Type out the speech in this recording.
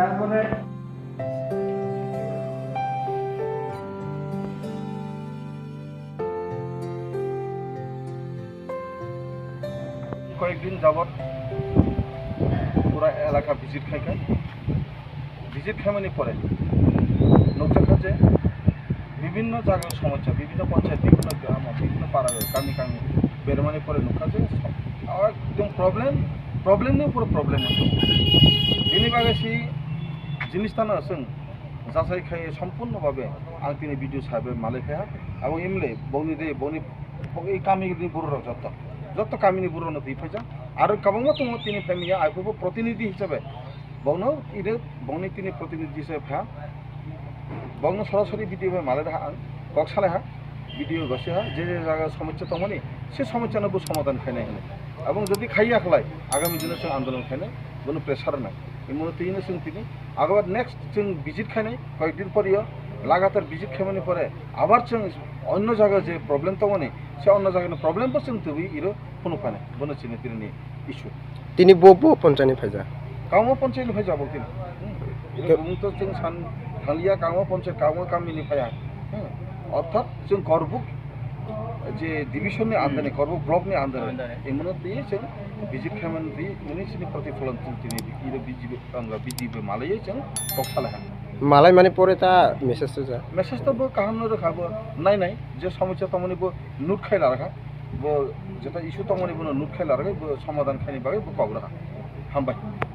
তারপরে কয়েকদিন যাবৎ পুরা এলাকা ভিজিট খাইখায় পরে নৌকা কাজে বিভিন্ন জায়গার সমস্যা বিভিন্ন পঞ্চায়েত বিভিন্ন গ্রাম বিভিন্ন পাড়া কামি বেরমানি পরে নৌকা যে একদম প্রবলেম নিয়ে পুরো প্রবলেম আছে দিনই বাগে সেই জিনিসটা আছেন যাচাই খাই সম্পূর্ণভাবে আং তিনি ভিডিও সাহেবের মালিক হ্যাঁ এবং এমলে বৌনি এই কামিনি বুড়ো যত কামিনি বুড়ো নদী ফাইজা আর কাবাংমা তোমার তিনি ফ্যামিলি আইফোবো প্রতিনিধি হিসাবে বৌনো ইরে বৌনি তিনি প্রতিনিধি হিসেবে হ্যাঁ বৌনো সরাসরি ভিডিও মালে হ্যাঁ কক্সালে হ্যাঁ ভিডিও গসে হ্যাঁ যে জায়গায় সমস্যা তমনি সে সমস্যা নেব সমাধান খাইনাই হলে এবং যদি খাইয়া খেলায় আগামী দিনের সঙ্গে আন্দোলন খাইনাই কোনো প্রেসার নাই এই মুহূর্তে তিনি আবার নেক্সট जों ভিজিট খাইনাই কয়েকদিন পরেও লাগাতার ভিজিট খাইমানি পরে আবার जों অন্য জায়গায় যে প্রবলেম তমনি সে অন্য জায়গায় প্রবলেমটা जों তবি ইরো কোনো পানে বনে চিনি তিনি ইস্যু তিনি বো পঞ্চায়েত ফাইজা কামো পঞ্চায়েত ফাইজা বলতেন তো जों सान थालिया कामो पञ्चायत कामो गामिनि फाया अर्थात जों करबुक जे डिविजननि आन्दारनि करबुक ब्लकनि आन्दार एमनो दिए जों भिजिट खालामनानै मुनिसिपल प्रतिफलन जों दिनै इरो बिजिबो मालायै जों बक्साला मालाय माने परे ता मेसेज तो जा मेसेज तो काहामनो रखाबो नाय जे समस्या तमनिबो नुट खाइला रखा बो जेता इस्यु तमनिबो नुट खाइला रखा समाधान खाइनि बागै बो पाउरा हामबाय